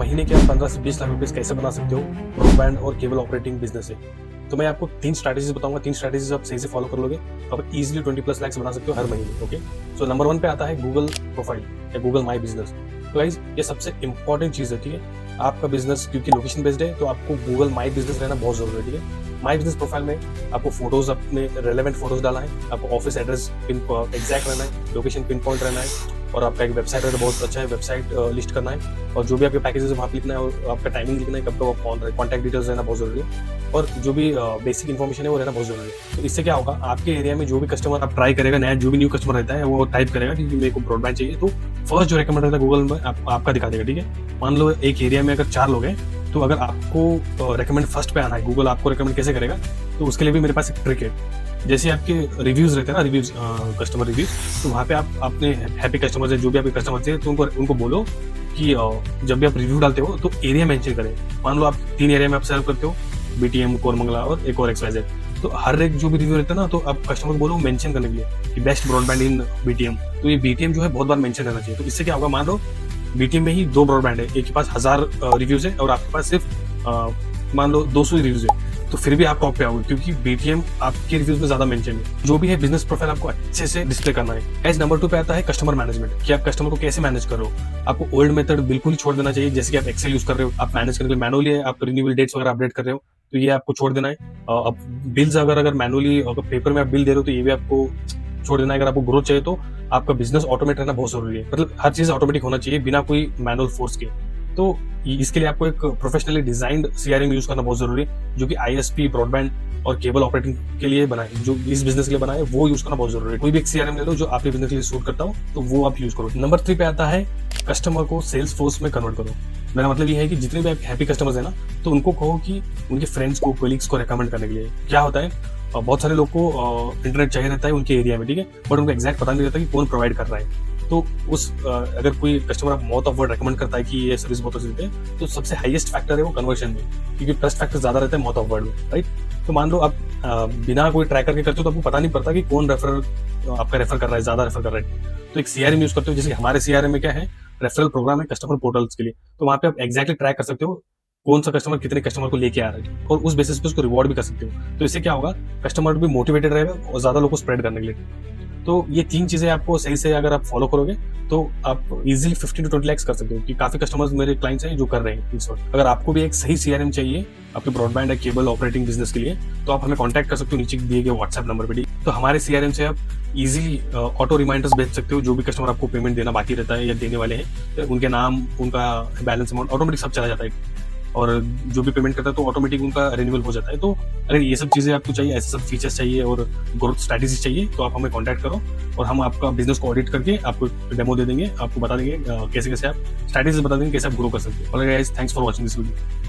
महीने के आप 15 से 20 लाख रुपए कैसे बना सकते हो ब्रॉडबैंड और केबल ऑपरेटिंग बिजनेस से। तो मैं आपको 3 स्ट्रैटेजीज बताऊंगा। 3 स्ट्रैटेजीज आप सही से फॉलो कर लोगे तो आप इजीली 20+ लाख बना सकते हो हर महीने। ओके, सो नंबर 1 पे आता है गूगल प्रोफाइल या गूगल माई बिजनेस। तो गाइस ये सबसे इंपॉर्टेंट चीज है, ठीक है। आपका बिजनेस क्योंकि लोकेशन बेस्ड है तो आपको गूगल माई बिजनेस रहना बहुत जरूरी है, ठीक है। माई बिजनेस प्रोफाइल में आपको फोटोज, अपने रेलेवेंट फोटोज डालना है, आपको ऑफिस एड्रेस पिन एग्जैक्ट रहना है, लोकेशन पिन पॉइंट रहना है, और आपका एक वेबसाइट है तो बहुत अच्छा है, वेबसाइट लिस्ट करना है, और जो भी आपके पैकेजेस वहाँ पे लिखना है, और आपका टाइमिंग लिखना है, कब कब आप कौन रहे, कॉन्टैक्ट डिटेल्स रहना बहुत जरूरी है, और जो भी बेसिक इन्फॉर्मेशन है वो रहना बहुत जरूरी है। तो इससे क्या होगा, आपके एरिया में जो भी कस्टमर आप ट्राई करेगा, नया जो भी न्यू कस्टमर रहता है वो टाइप करेगा कि मेरे को ब्रॉडबैंड चाहिए, तो फर्स्ट जो रिकमेंड रहता है गूगल में आपका दिखा देगा, ठीक है। मान लो एक एरिया में अगर 4 लोग हैं तो अगर आपको रिकमेंड फर्स्ट पे आना है, गूगल आपको रिकमेंड कैसे करेगा, तो उसके लिए भी मेरे पास एक ट्रिक है। जैसे आपके रिव्यूज रहते हैं ना, रिव्यूज, कस्टमर रिव्यूज, तो वहाँ पे आप अपने हैप्पी कस्टमर है, जो भी आपके कस्टमर थे, तो उनको बोलो कि जब भी आप रिव्यू डालते हो तो एरिया मेंशन करें। मान लो आप 3 एरिया में आप सर्व करते हो, बीटीएम, कोरमंगला और एक और XYZ, तो हर एक जो भी रिव्यू रहता है ना, तो आप कस्टमर को बोलो मेंशन करने के लिए कि बेस्ट ब्रॉडबैंड इन बीटीएम। तो ये बीटीएम जो है बहुत बार मेंशन रहना चाहिए। तो इससे क्या होगा, मान लो बीटीएम में ही 2 ब्रॉडबैंड है, एक के पास 1000 रिव्यूज है और आपके पास सिर्फ मान लो 200 रिव्यूज है, तो फिर भी आप टॉप पे आओगे क्योंकि बीटीएम आपके रिव्यूज में ज्यादा मेंशन है। जो भी है बिजनेस प्रोफाइल आपको अच्छे से डिस्प्ले करना है। एज नंबर 2 पे आता है कस्टमर मैनेजमेंट, कि आप कस्टमर को कैसे मैनेज कर रहे हो। आपको ओल्ड मेथड बिल्कुल ही छोड़ देना चाहिए, जैसे कि आप एक्सेल यूज कर रहे हो, आप मैनेज करने के लिए मैनुअली है, आप रिन्यूअल डेट्स वगैरह अपडेट कर रहे हो, तो ये आपको छोड़ देना है। अब बिल्स अगर मैनुअली अगर पेपर में आप बिल दे रहे हो तो ये भी आपको छोड़ देना है। अगर आपको ग्रोथ चाहिए तो आपका बिजनेस ऑटोमेट रहना बहुत जरूरी है, मतलब हर चीज ऑटोमेटिक होना चाहिए बिना कोई मैनुअल फोर्स के। तो इसके लिए आपको एक प्रोफेशनली डिजाइंड सीआरएम यूज करना बहुत जरूरी है, जो कि आईएसपी, ब्रॉडबैंड और केबल ऑपरेटिंग के लिए बना है, जो इस बिजनेस के लिए बना है, वो यूज करना बहुत जरूरी है। कोई भी एक सीआरएम ले लो जो आपके बिजनेस के लिए सूट करता हो, तो वो आप यूज करो। नंबर 3 पे आता है कस्टमर को सेल्स फोर्स में कन्वर्ट करो। मेरा मतलब ये है कि जितने भी आप हैप्पी कस्टमर्स है ना, तो उनको कहो कि उनके फ्रेंड्स को, कोलीग्स को रेकमेंड करने के लिए। क्या होता है, बहुत सारे लोग को इंटरनेट चाहिए रहता है उनके एरिया में, ठीक है, बट उनको एग्जैक्ट पता नहीं रहता कि कौन प्रोवाइड कर रहा है। तो उस अगर कोई कस्टमर आप माउथ ऑफ वर्ड रेकमेंड करता है कि ये सर्विस बहुत अच्छी देते हैं, तो सबसे हाईएस्ट फैक्टर है वो कन्वर्जन में, क्योंकि ट्रस्ट फैक्टर ज्यादा रहता है माउथ ऑफ वर्ड में, राइट। तो मान लो आप बिना कोई ट्रैक करके करते हो तो आपको पता नहीं पड़ता कि कौन आपका रेफर कर रहा है, ज्यादा रेफर कर रहा है। तो एक सीआरएम यूज करते हो, जैसे हमारे सीआरएम में क्या है, रेफरल प्रोग्राम है कस्टमर पोर्टल्स के लिए, तो वहाँ पे आप एक्जैक्टली ट्रैक कर सकते हो कौन सा कस्टमर कितने कस्टमर को लेके आ रहा है, और उस बेसिस पे उसको रिवॉर्ड भी कर सकते हो। तो इससे क्या होगा, कस्टमर भी मोटिवेटेड रहेगा और ज्यादा लोगों को स्प्रेड करने के लिए। तो ये 3 चीजें आपको सही से अगर आप फॉलो करोगे तो आप इजीली 15 to 20 लाख कर सकते हो, कि काफी कस्टमर्स मेरे क्लाइंट्स हैं जो कर रहे हैं इस वक्त। अगर आपको भी एक सही सीआरएम चाहिए आपके ब्रॉडबैंड या केबल ऑपरेटिंग बिजनेस के लिए, तो आप हमें कांटेक्ट कर सकते हो नीचे दिए गए व्हाट्सएप नंबर पे। तो हमारे सीआरएम से आप इजीली ऑटो रिमाइंडर्स भेज सकते हो, जो भी कस्टमर आपको पेमेंट देना बाकी रहता है या देने वाले हैं, तो उनके नाम, उनका बैलेंस अमाउंट ऑटोमेटिक सब चला जाता है, और जो भी पेमेंट करता है तो ऑटोमेटिक उनका रिन्यूअल हो जाता है। तो अगर ये सब चीजें आपको चाहिए, ऐसे सब फीचर्स चाहिए और ग्रोथ स्ट्रैटेजी चाहिए, तो आप हमें कांटेक्ट करो और हम आपका बिजनेस को ऑडिट करके आपको डेमो दे देंगे, आपको बता देंगे कैसे कैसे आप स्ट्रैटेजी बता देंगे कैसे आप ग्रो कर सकते हैं। और guys, thanks for watching this video.